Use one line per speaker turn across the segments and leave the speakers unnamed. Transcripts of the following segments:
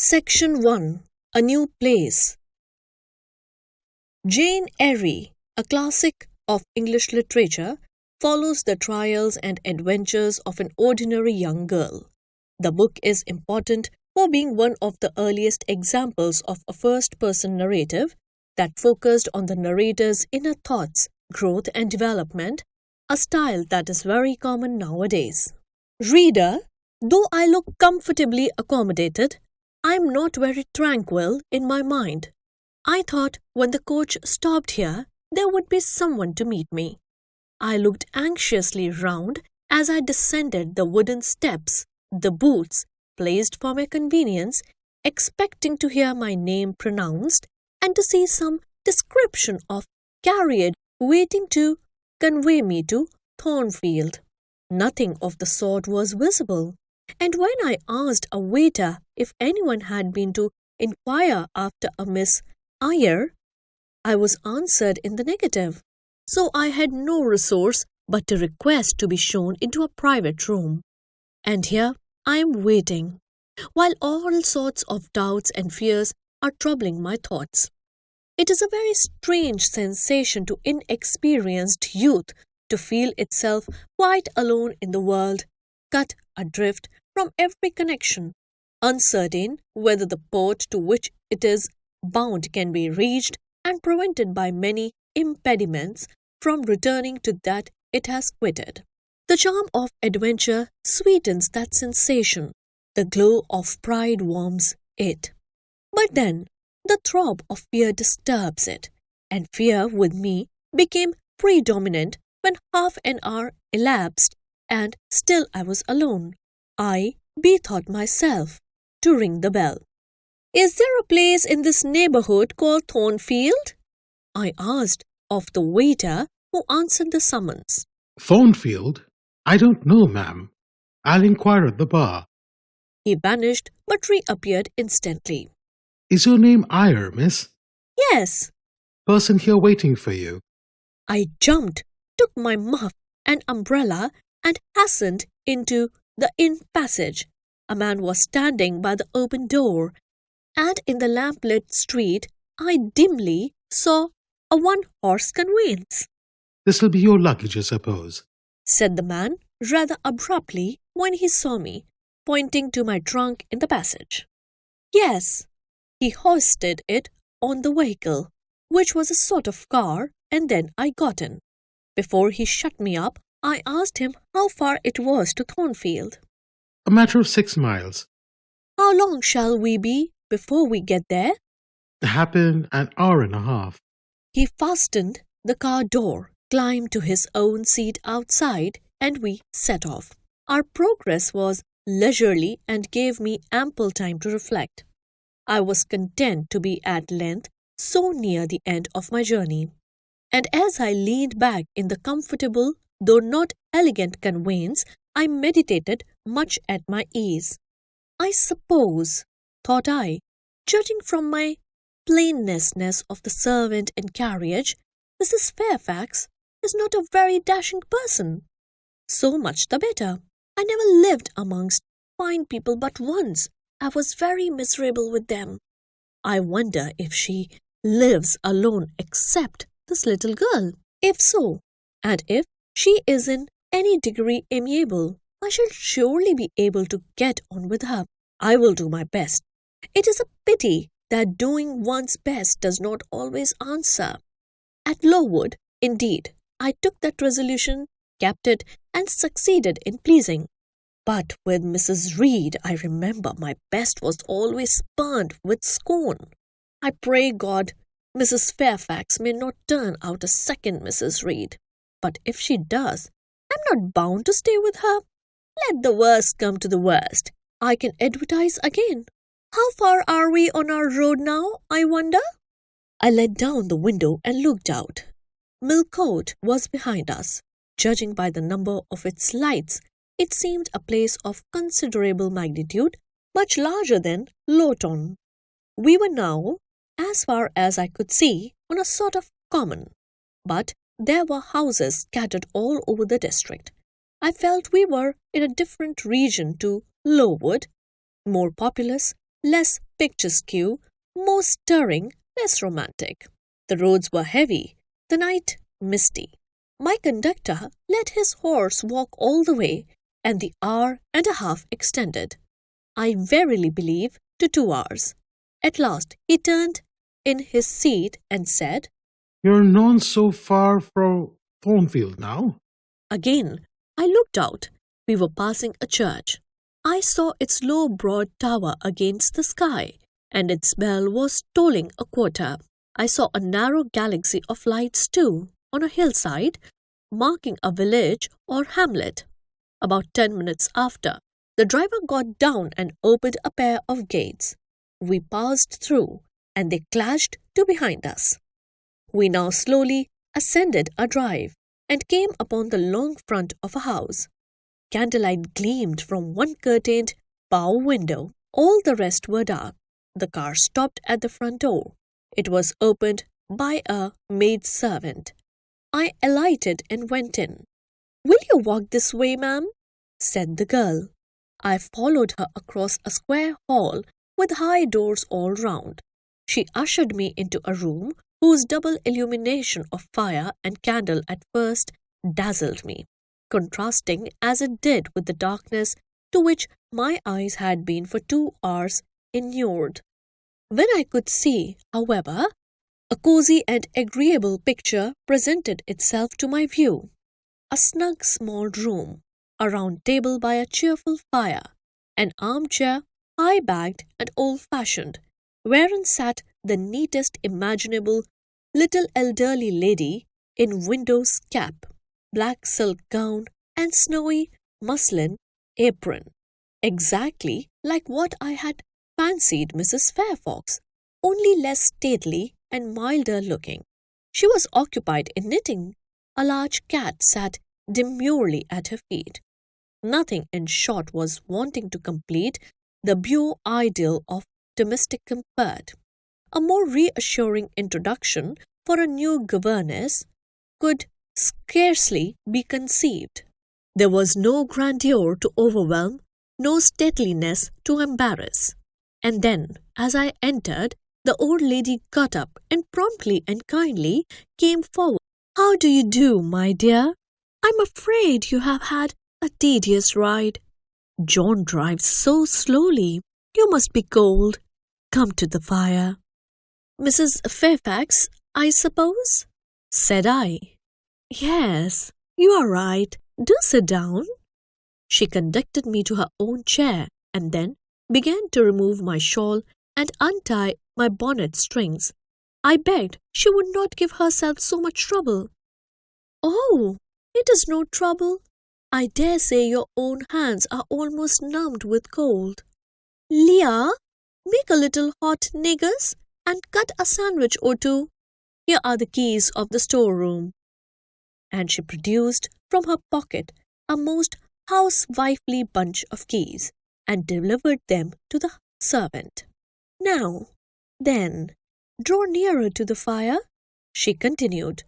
Section 1. A New Place. Jane Eyre, a classic of English literature, follows the trials and adventures of an ordinary young girl. The book is important for being one of the earliest examples of a first-person narrative that focused on the narrator's inner thoughts, growth and development, a style that is very common nowadays. Reader, though I look comfortably accommodated, I am not very tranquil in my mind. I thought when the coach stopped here, there would be someone to meet me. I looked anxiously round as I descended the wooden steps, the booths placed for my convenience, expecting to hear my name pronounced and to see some description of carriage waiting to convey me to Thornfield. Nothing of the sort was visible, and when I asked a waiter if anyone had been to inquire after a Miss Eyre, I was answered in the negative, so I had no resource but to request to be shown into a private room. And here I am waiting, while all sorts of doubts and fears are troubling my thoughts. It is a very strange sensation to inexperienced youth to feel itself quite alone in the world, cut adrift from every connection, uncertain whether the port to which it is bound can be reached, and prevented by many impediments from returning to that it has quitted. The charm of adventure sweetens that sensation, the glow of pride warms it. But then the throb of fear disturbs it, and fear with me became predominant when half an hour elapsed and still I was alone. I bethought myself to ring the bell. "Is there a place in this neighbourhood called Thornfield?" I asked of the waiter who answered the summons.
"Thornfield? I don't know, ma'am. I'll inquire at the bar."
He vanished but reappeared instantly.
"Is your name Eyre, miss?"
"Yes."
"Person here waiting for you."
I jumped, took my muff and umbrella and hastened into the inn passage. A man was standing by the open door, and in the lamp-lit street I dimly saw a one-horse conveyance.
"This'll be your luggage, I suppose,"
said the man rather abruptly when he saw me, pointing to my trunk in the passage. Yes, he hoisted it on the vehicle, which was a sort of car, and then I got in. Before he shut me up, I asked him how far it was to Thornfield.
"A matter of 6 miles.
How long shall we be before we get there?"
Happen an hour and a half."
He fastened the car door, climbed to his own seat outside, and we set off. Our progress was leisurely and gave me ample time to reflect. I was content to be at length so near the end of my journey, and as I leaned back in the comfortable, though not elegant conveyance, I meditated much at my ease. I suppose, thought I, judging from my plainness of the servant and carriage, Mrs. Fairfax is not a very dashing person. So much the better. I never lived amongst fine people but once. I was very miserable with them. I wonder if she lives alone except this little girl. If so, and if she is in any degree amiable, I shall surely be able to get on with her. I will do my best. It is a pity that doing one's best does not always answer. At Lowood, indeed, I took that resolution, kept it, and succeeded in pleasing. But with Mrs. Reed, I remember my best was always spurned with scorn. I pray God Mrs. Fairfax may not turn out a second Mrs. Reed. But if she does, I'm not bound to stay with her. Let the worst come to the worst. I can advertise again. How far are we on our road now, I wonder?" I let down the window and looked out. Millcote was behind us. Judging by the number of its lights, it seemed a place of considerable magnitude, much larger than Lawton. We were now, as far as I could see, on a sort of common, but there were houses scattered all over the district. I felt we were in a different region to Lowood, more populous, less picturesque, more stirring, less romantic. The roads were heavy, the night misty. My conductor let his horse walk all the way, and the hour and a half extended, I verily believe, to 2 hours. At last he turned in his seat and said,
You're not so far from Thornfield now.
Again, I looked out. We were passing a church. I saw its low, broad tower against the sky, and its bell was tolling a quarter. I saw a narrow galaxy of lights too, on a hillside, marking a village or hamlet. About 10 minutes after, the driver got down and opened a pair of gates. We passed through, and they clashed to behind us. We now slowly ascended a drive and came upon the long front of a house. Candlelight gleamed from one curtained bow window. All the rest were dark. The car stopped at the front door. It was opened by a maid-servant. I alighted and went in. "Will you walk this way, ma'am?" said the girl. I followed her across a square hall with high doors all round. She ushered me into a room whose double illumination of fire and candle at first dazzled me, contrasting as it did with the darkness to which my eyes had been for 2 hours inured. When I could see, however, a cosy and agreeable picture presented itself to my view. A snug small room, a round table by a cheerful fire, an armchair high-backed and old-fashioned, wherein sat the neatest imaginable little elderly lady in widow's cap, black silk gown, and snowy muslin apron, exactly like what I had fancied Mrs. Fairfax, only less stately and milder looking. She was occupied in knitting. A large cat sat demurely at her feet. Nothing, in short, was wanting to complete the beau ideal of domestic comfort. A more reassuring introduction for a new governess could scarcely be conceived. There was no grandeur to overwhelm, no stateliness to embarrass. And then, as I entered, the old lady got up and promptly and kindly came forward. "How do you do, my dear? I'm afraid you have had a tedious ride. John drives so slowly. You must be cold. Come to the fire." "Mrs. Fairfax, I suppose?" said I. "Yes, you are right. Do sit down." She conducted me to her own chair and then began to remove my shawl and untie my bonnet strings. I begged she would not give herself so much trouble. "Oh, it is no trouble. I dare say your own hands are almost numbed with cold. Leah, make a little hot negus and cut a sandwich or two. Here are the keys of the storeroom." And she produced from her pocket a most housewifely bunch of keys and delivered them to the servant. "Now, then, draw nearer to the fire," she continued.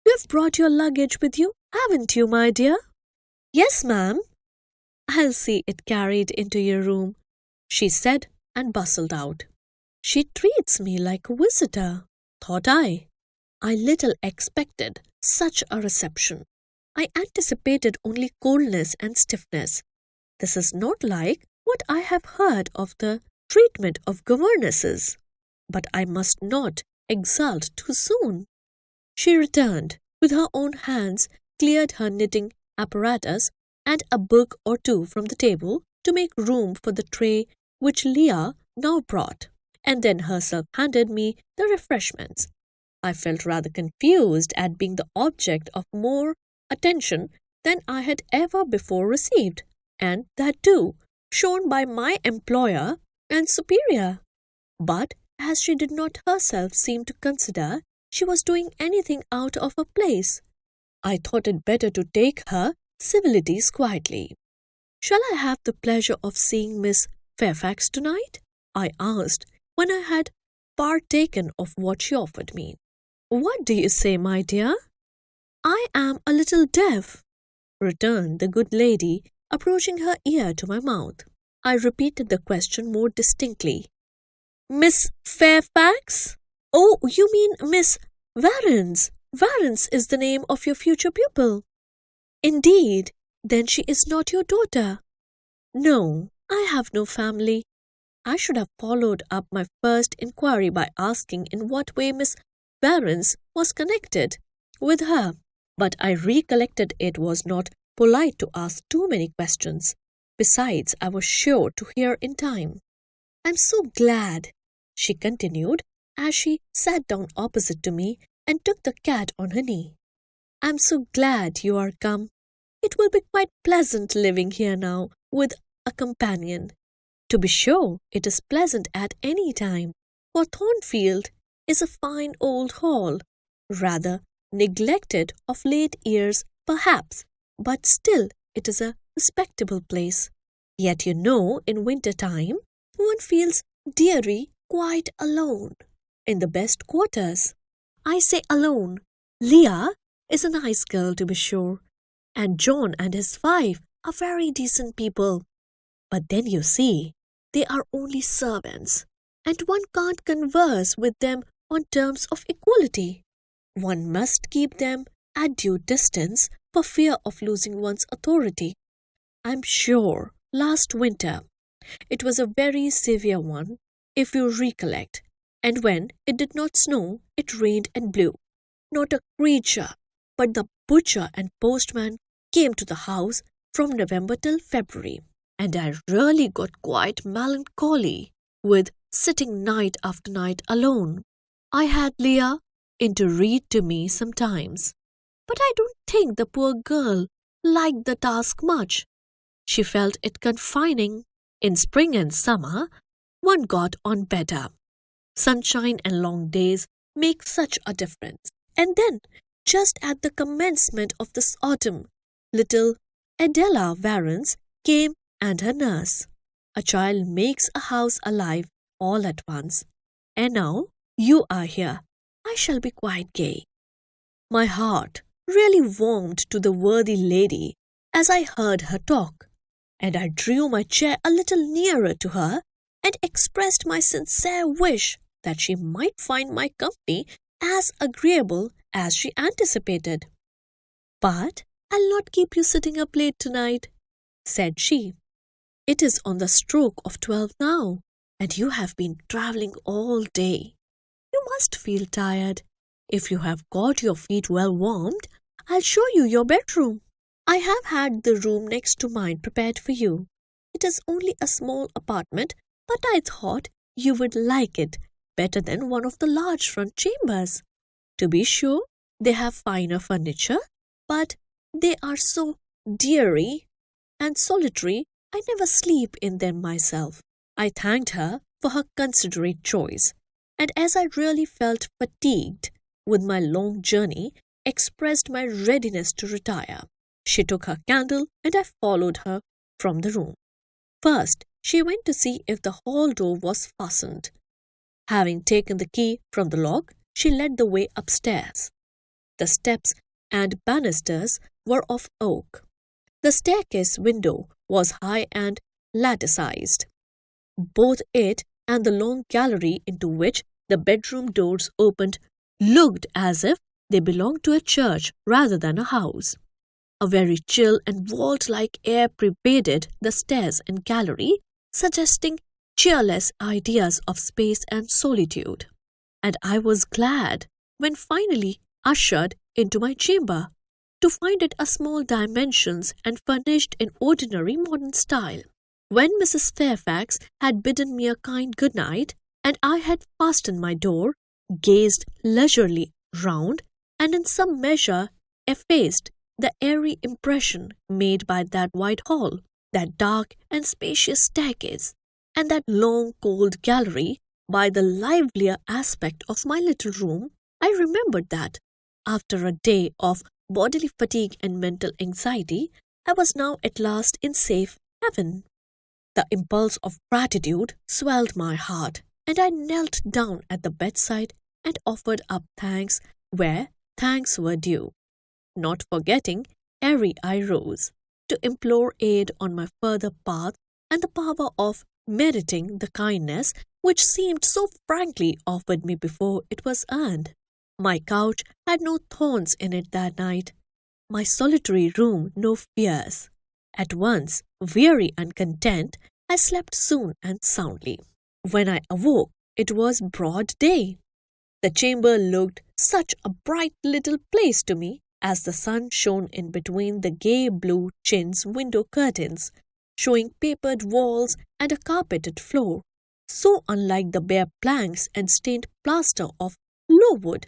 "You've brought your luggage with you, haven't you, my dear?" "Yes, ma'am." "I'll see it carried into your room," she said and bustled out. She treats me like a visitor, thought I. I little expected such a reception. I anticipated only coldness and stiffness. This is not like what I have heard of the treatment of governesses. But I must not exult too soon. She returned, with her own hands cleared her knitting apparatus and a book or two from the table to make room for the tray which Leah now brought, and then herself handed me the refreshments. I felt rather confused at being the object of more attention than I had ever before received, and that too shown by my employer and superior. But as she did not herself seem to consider she was doing anything out of her place, I thought it better to take her civilities quietly. "Shall I have the pleasure of seeing Miss Fairfax tonight?" I asked when I had partaken of what she offered me. "What do you say, my dear?" "I am a little deaf," returned the good lady, approaching her ear to my mouth. I repeated the question more distinctly. Miss Fairfax? Oh, you mean Miss Warrens. Warrens is the name of your future pupil. Indeed, then she is not your daughter. No, I have no family. I should have followed up my first inquiry by asking in what way Miss Warrens was connected with her, but I recollected it was not polite to ask too many questions. Besides, I was sure to hear in time. I'm so glad, she continued as she sat down opposite to me and took the cat on her knee. I'm so glad you are come. It will be quite pleasant living here now with a companion. To be sure, it is pleasant at any time, for Thornfield is a fine old hall, rather neglected of late years perhaps, but still it is a respectable place. Yet you know, in winter time, one feels dearie quite alone in the best quarters. I say alone. Leah is a nice girl to be sure, and John and his wife are very decent people. But then you see, they are only servants, and one can't converse with them on terms of equality. One must keep them at due distance for fear of losing one's authority. I'm sure last winter it was a very severe one, if you recollect, and when it did not snow, it rained and blew. Not a creature but the butcher and postman came to the house from November till February, and I really got quite melancholy with sitting night after night alone. I had Leah in to read to me sometimes, but I don't think the poor girl liked the task much. She felt it confining. In spring and summer, one got on better. Sunshine and long days make such a difference. And then, just at the commencement of this autumn, little Adela Warrens came and her nurse. A child makes a house alive all at once. And now you are here. I shall be quite gay. My heart really warmed to the worthy lady as I heard her talk, and I drew my chair a little nearer to her and expressed my sincere wish that she might find my company as agreeable as she anticipated. But I'll not keep you sitting up late tonight, said she. It is on the stroke of 12 now, and you have been travelling all day. You must feel tired. If you have got your feet well warmed, I'll show you your bedroom. I have had the room next to mine prepared for you. It is only a small apartment, but I thought you would like it better than one of the large front chambers. To be sure, they have finer furniture, but they are so dreary and solitary I never sleep in them myself. I thanked her for her considerate choice, and as I really felt fatigued with my long journey, expressed my readiness to retire. She took her candle, and I followed her from the room. First, she went to see if the hall door was fastened. Having taken the key from the lock, she led the way upstairs. The steps and banisters were of oak. The staircase window was high and latticized. Both it and the long gallery into which the bedroom doors opened looked as if they belonged to a church rather than a house. A very chill and vault-like air pervaded the stairs and gallery, suggesting cheerless ideas of space and solitude. And I was glad, when finally ushered into my chamber, to find it a small dimensions and furnished in ordinary modern style. When Mrs. Fairfax had bidden me a kind good night, and I had fastened my door, gazed leisurely round, and in some measure effaced the airy impression made by that wide hall, that dark and spacious staircase, and that long cold gallery by the livelier aspect of my little room, I remembered that, after a day of bodily fatigue and mental anxiety, I was now at last in safe haven. The impulse of gratitude swelled my heart, and I knelt down at the bedside and offered up thanks where thanks were due. Not forgetting, Eyre I rose, to implore aid on my further path and the power of meriting the kindness which seemed so frankly offered me before it was earned. My couch had no thorns in it that night, my solitary room no fears. At once, weary and content, I slept soon and soundly. When I awoke, it was broad day. The chamber looked such a bright little place to me as the sun shone in between the gay blue chintz window curtains, showing papered walls and a carpeted floor, so unlike the bare planks and stained plaster of Lowood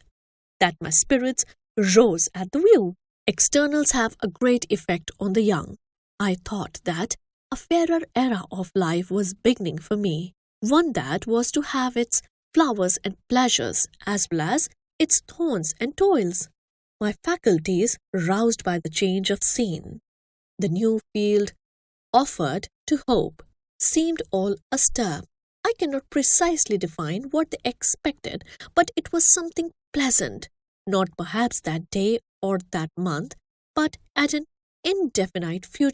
that my spirits rose at the view. Externals have a great effect on the young. I thought that a fairer era of life was beginning for me, one that was to have its flowers and pleasures as well as its thorns and toils. My faculties roused by the change of scene. The new field offered to hope seemed all astir. I cannot precisely define what they expected, but it was something pleasant, not perhaps that day or that month, but at an indefinite future.